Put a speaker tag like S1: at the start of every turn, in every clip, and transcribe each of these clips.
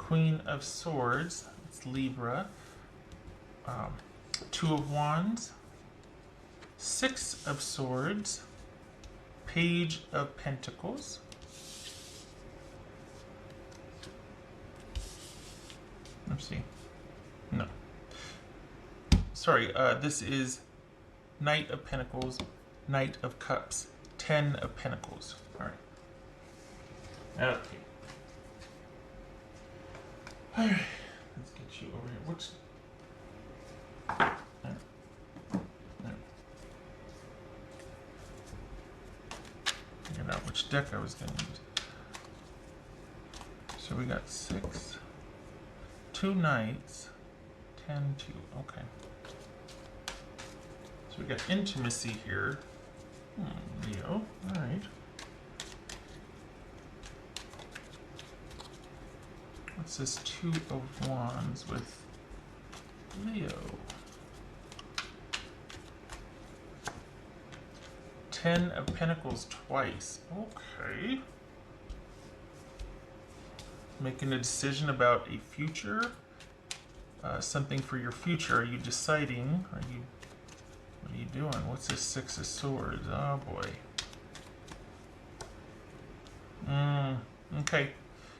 S1: Queen of Swords, it's Libra. Two of Wands, Six of Swords, Page of Pentacles. Let's see. No. Sorry, this is Knight of Pentacles, Knight of Cups, 10 of Pentacles. All right. Okay. All right. Let's get you over here. What's... Figured out which deck I was going to use. So we got 6, 2 Knights, 10, 2. Okay. So we got intimacy here. Leo. All right. What's this 2 of Wands with Leo? 10 of Pentacles twice. Okay. Making a decision about a future. Something for your future. Are you deciding? What are you doing? What's this 6 of Swords? Oh boy. Okay.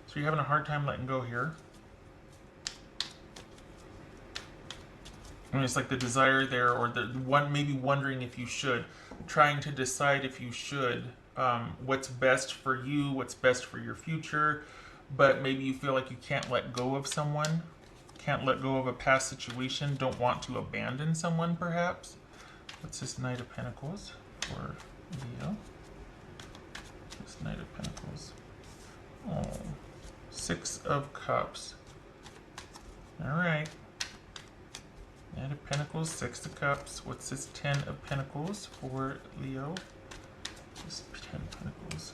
S1: So you're having a hard time letting go here. I mean, it's like the desire there, or the one maybe wondering if you should, trying to decide if you should, what's best for you, what's best for your future, but maybe you feel like you can't let go of someone, can't let go of a past situation, don't want to abandon someone perhaps. What's this Knight of Pentacles for Leo? This Knight of Pentacles. Oh, 6 of Cups. All right. Knight of Pentacles, 6 of Cups. What's this 10 of Pentacles for Leo? This 10 of Pentacles.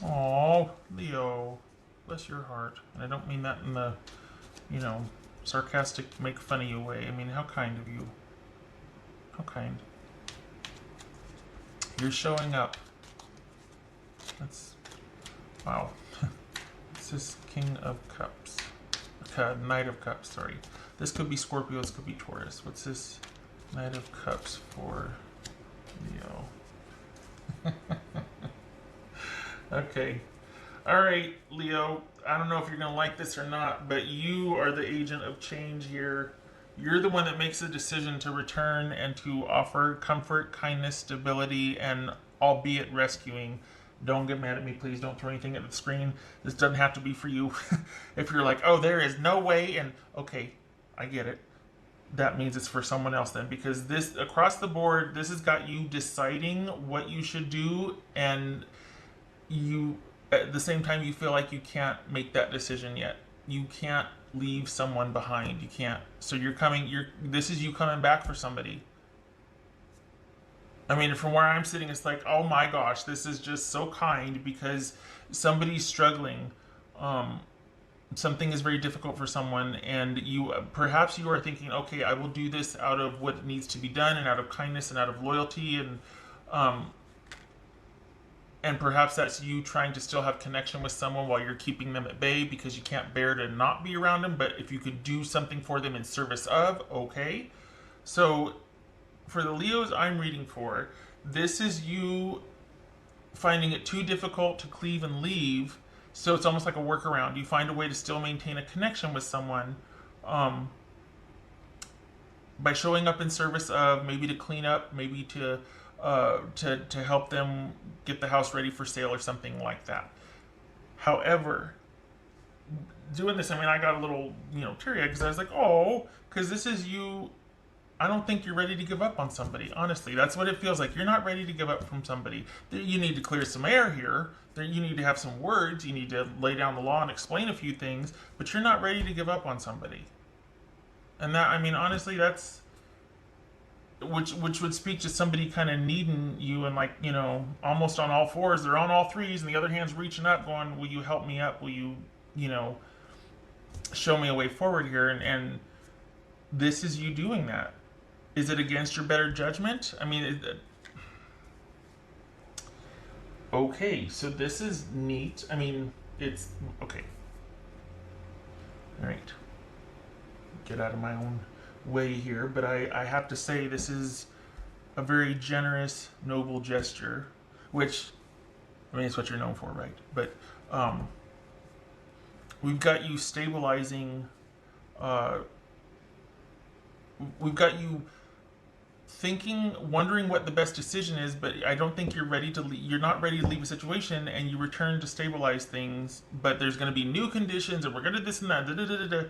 S1: Oh, Leo. Bless your heart. And I don't mean that in the, sarcastic, make fun of you way. I mean, how kind of you. How kind. You're showing up. That's, wow. This is King of Cups. Knight of Cups, sorry. This could be Scorpio, this could be Taurus. What's this Knight of Cups for Leo? Okay. All right, Leo. I don't know if you're going to like this or not, but you are the agent of change here. You're the one that makes the decision to return and to offer comfort, kindness, stability, and albeit rescuing. Don't get mad at me, please. Don't throw anything at the screen. This doesn't have to be for you. If you're like, oh, there is no way, and okay, I get it. That means it's for someone else then, because this, across the board, this has got you deciding what you should do, and you, at the same time, you feel like you can't make that decision yet. You can't leave someone behind. You can't. So this is you coming back for somebody. I mean, from where I'm sitting, it's like, oh my gosh, this is just so kind because somebody's struggling. Something is very difficult for someone, and perhaps you are thinking, okay, I will do this out of what needs to be done and out of kindness and out of loyalty, and perhaps that's you trying to still have connection with someone while you're keeping them at bay because you can't bear to not be around them. But if you could do something for them in service of, okay. So for the Leos I'm reading for, this is you finding it too difficult to cleave and leave, so it's almost like a workaround. You find a way to still maintain a connection with someone by showing up in service of, maybe to clean up, maybe to help them get the house ready for sale or something like that. However, doing this, I mean, I got a little, teary-eyed because I was like, oh, because this is you. I don't think you're ready to give up on somebody. Honestly, that's what it feels like. You're not ready to give up from somebody. You need to clear some air here. You need to have some words. You need to lay down the law and explain a few things, but you're not ready to give up on somebody. And that, I mean, honestly, that's, which would speak to somebody kind of needing you and, like, almost on all fours. They're on all threes, and the other hand's reaching up going, will you help me up? Will you, show me a way forward here? And this is you doing that. Is it against your better judgment? I mean, okay, so this is neat. I mean, it's, okay. All right. Get out of my own way here, but I have to say this is a very generous, noble gesture, which, I mean, it's what you're known for, right? But we've got you stabilizing, uh, we've got you thinking, wondering what the best decision is, but I don't think you're ready to you're not ready to leave a situation, and you return to stabilize things, but there's going to be new conditions, and we're going to this and that, da, da, da, da, da.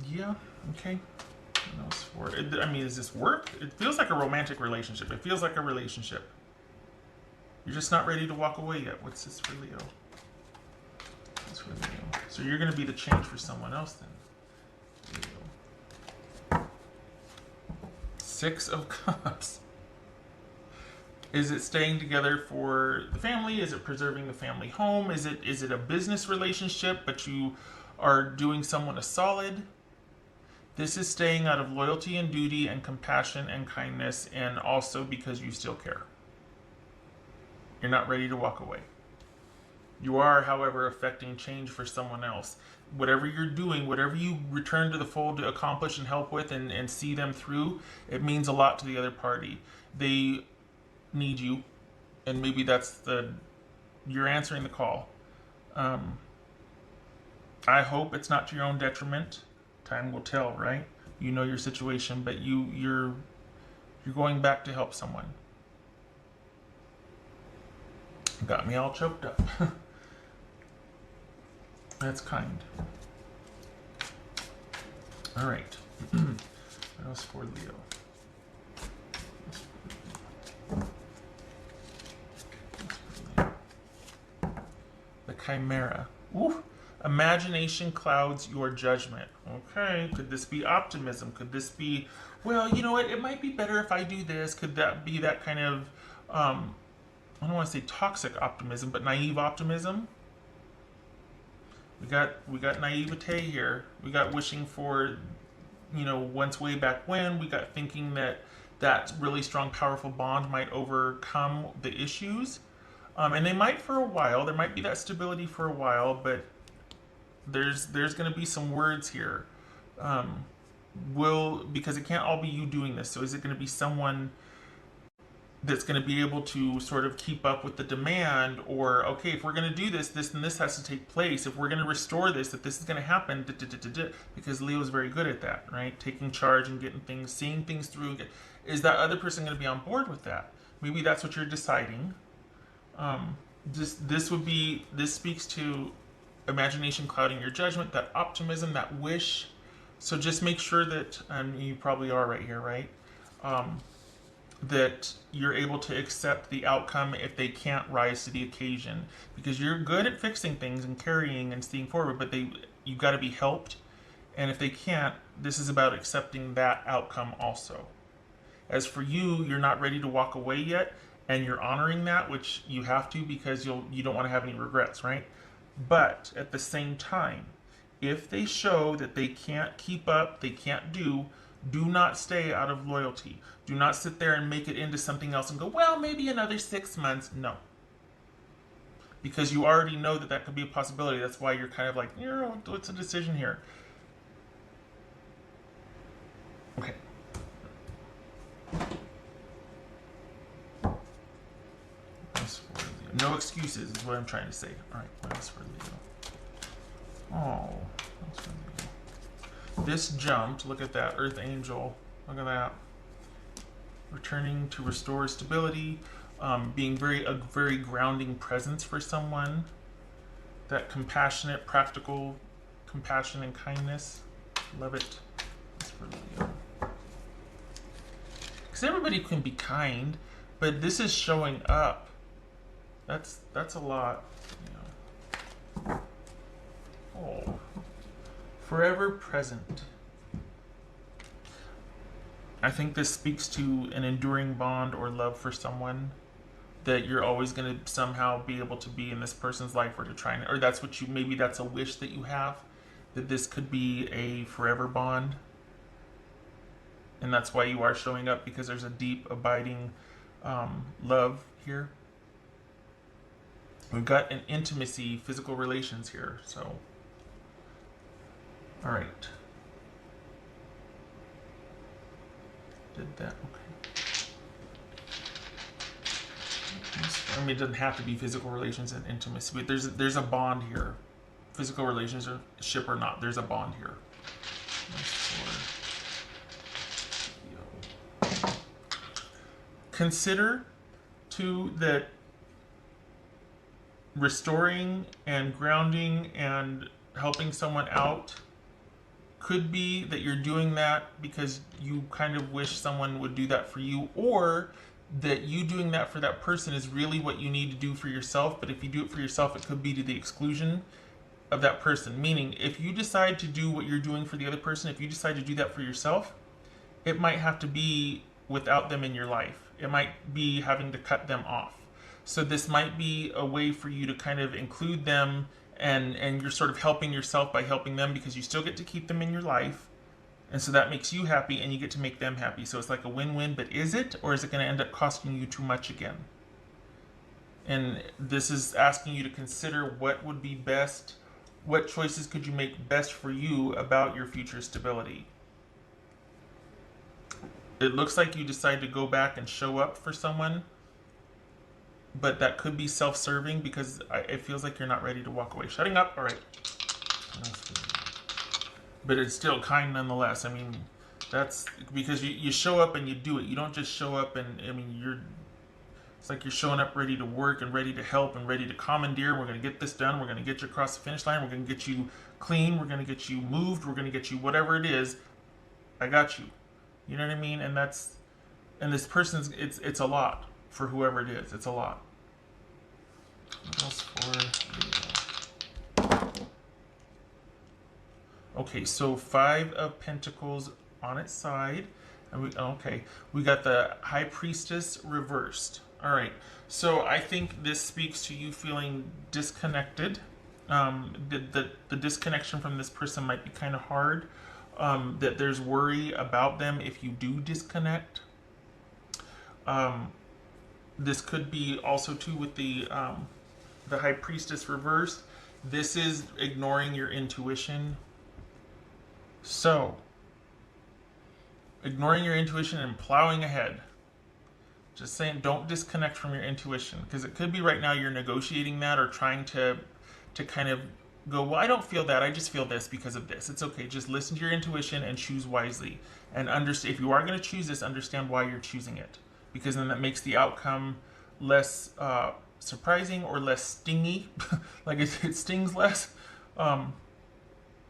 S1: Yeah, okay. I mean, is this work? It feels like a romantic relationship. It feels like a relationship. You're just not ready to walk away yet. What's this for Leo? What's for Leo? So you're going to be the change for someone else then. Leo. Six of Cups. Is it staying together for the family? Is it preserving the family home? Is it a business relationship, but you are doing someone a solid? This is staying out of loyalty and duty and compassion and kindness, and also because you still care. You're not ready to walk away. You are, however, affecting change for someone else. Whatever you're doing, whatever you return to the fold to accomplish and help with and see them through, it means a lot to the other party. They need you, and maybe that's you're answering the call. I hope it's not to your own detriment. Time will tell, right? You know your situation, but you're going back to help someone. Got me all choked up. That's kind. All right. What else for Leo? The Chimera. Ooh. Imagination clouds your judgment. Okay, could this be optimism? Could this be, well, you know what, it might be better if I do this? Could that be that kind of, I don't want to say toxic optimism, but naive optimism? We got naivete here. We got wishing for, once way back when. We got thinking that really strong, powerful bond might overcome the issues. And they might for a while. There might be that stability for a while, but there's going to be some words here. Because it can't all be you doing this. So is it going to be someone that's going to be able to sort of keep up with the demand, or okay, if we're going to do this and this has to take place. If we're going to restore this, that this is going to happen. Because Leo is very good at that, right? Taking charge and getting things, seeing things through. Is that other person going to be on board with that? Maybe that's what you're deciding. This speaks to imagination clouding your judgment, that optimism, that wish. So just make sure that, you probably are right here, right? That you're able to accept the outcome if they can't rise to the occasion, because you're good at fixing things and carrying and seeing forward, but you've got to be helped. And if they can't, this is about accepting that outcome also. As for you, you're not ready to walk away yet, and you're honoring that, which you have to, because you don't want to have any regrets, right? But at the same time, if they show that they can't keep up, they can't do not stay out of loyalty. Do not sit there and make it into something else and go, well, maybe another 6 months. No. Because you already know that could be a possibility. That's why you're kind of like, what's the decision here? Okay. No excuses is what I'm trying to say. All right, what else for Leo? Oh, what's for Leo? This jumped. Look at that, Earth Angel. Look at that. Returning to restore stability, being a very grounding presence for someone. That compassionate, practical compassion and kindness. Love it. That's for Leo. Because everybody can be kind, but this is showing up. That's a lot. Oh, forever present. I think this speaks to an enduring bond or love for someone, that you're always going to somehow be able to be in this person's life, or to try or that's what maybe that's a wish that you have, that this could be a forever bond. And that's why you are showing up, because there's a deep, abiding love here. We've got an intimacy, physical relations here. So, all right. Did that? Okay. I mean, it doesn't have to be physical relations and intimacy, but there's a bond here. Physical relationship or not, there's a bond here. Consider too that restoring and grounding and helping someone out could be that you're doing that because you kind of wish someone would do that for you, or that you doing that for that person is really what you need to do for yourself. But if you do it for yourself, it could be to the exclusion of that person. Meaning, if you decide to do what you're doing for the other person, if you decide to do that for yourself, it might have to be without them in your life. It might be having to cut them off. So this might be a way for you to kind of include them, and you're sort of helping yourself by helping them, because you still get to keep them in your life. And so that makes you happy and you get to make them happy. So it's like a win-win, but is it? Or is it going to end up costing you too much again? And this is asking you to consider what would be best, what choices could you make best for you about your future stability. It looks like you decide to go back and show up for someone, but that could be self-serving because it feels like you're not ready to walk away. Shutting up. All right. But it's still kind nonetheless. I mean, that's because you show up and you do it. You don't just show up and, I mean, it's like you're showing up ready to work and ready to help and ready to commandeer. We're going to get this done. We're going to get you across the finish line. We're going to get you clean. We're going to get you moved. We're going to get you whatever it is. I got you. You know what I mean? And this person's, it's a lot for whoever it is. It's a lot. What else for? Okay, so 5 of Pentacles on its side. And we got the High Priestess reversed. All right, so I think this speaks to you feeling disconnected. The disconnection from this person might be kind of hard. That there's worry about them if you do disconnect. This could be also too with the High Priestess reversed. This is ignoring your intuition. So, ignoring your intuition and plowing ahead. Just saying, don't disconnect from your intuition, because it could be right now you're negotiating that or trying to kind of go, well, I don't feel that, I just feel this because of this. It's okay, just listen to your intuition and choose wisely. And understand, if you are going to choose this, understand why you're choosing it, because then that makes the outcome less surprising or less stingy. Like it stings less.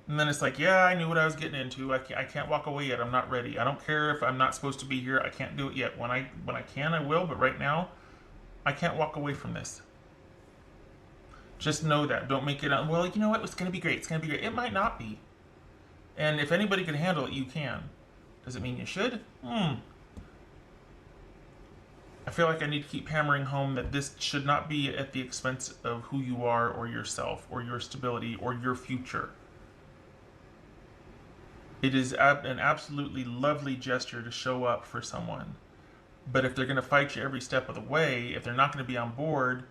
S1: And then it's like, yeah, I knew what I was getting into. I can't walk away yet. I'm not ready. I don't care if I'm not supposed to be here. I can't do it yet. When I can, I will. But right now, I can't walk away from this. Just know that. Don't make it, well, you know what? It's going to be great. It's going to be great. It might not be. And if anybody can handle it, you can. Does it mean you should? I feel like I need to keep hammering home that this should not be at the expense of who you are or yourself or your stability or your future. It is an absolutely lovely gesture to show up for someone. But if they're going to fight you every step of the way, if they're not going to be on board,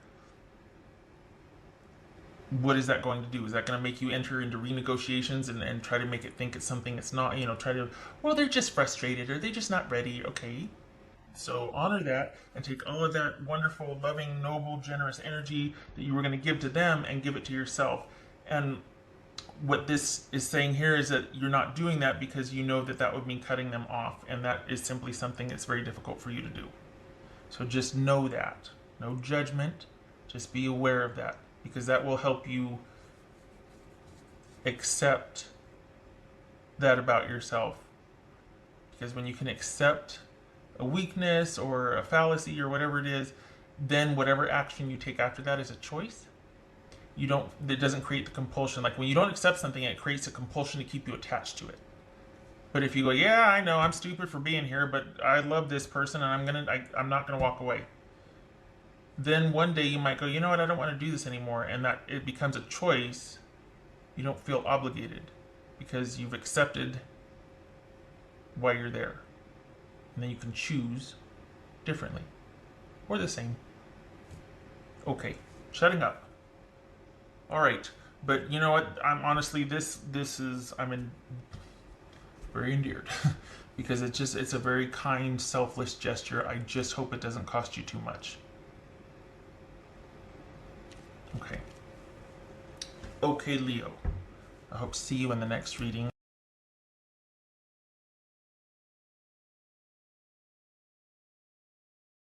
S1: what is that going to do? Is that going to make you enter into renegotiations and try to make it think it's something it's not? Try to, well, they're just frustrated or they're just not ready. Okay. So honor that and take all of that wonderful, loving, noble, generous energy that you were going to give to them and give it to yourself. And what this is saying here is that you're not doing that because you know that would mean cutting them off, and that is simply something that's very difficult for you to do. So just know that. No judgment. Just be aware of that, because that will help you accept that about yourself. Because when you can accept a weakness or a fallacy or whatever it is, then whatever action you take after that is a choice. It doesn't create the compulsion. Like when you don't accept something, it creates a compulsion to keep you attached to it. But if you go, yeah, I know I'm stupid for being here, but I love this person and I'm not gonna walk away. Then one day you might go, you know what, I don't want to do this anymore, and that it becomes a choice. You don't feel obligated because you've accepted why you're there. And then you can choose differently or the same. Okay, shutting up. All right, but you know what? I'm honestly I'm very endeared because it's a very kind, selfless gesture. I just hope it doesn't cost you too much. Okay. Okay, Leo. I hope to see you in the next reading.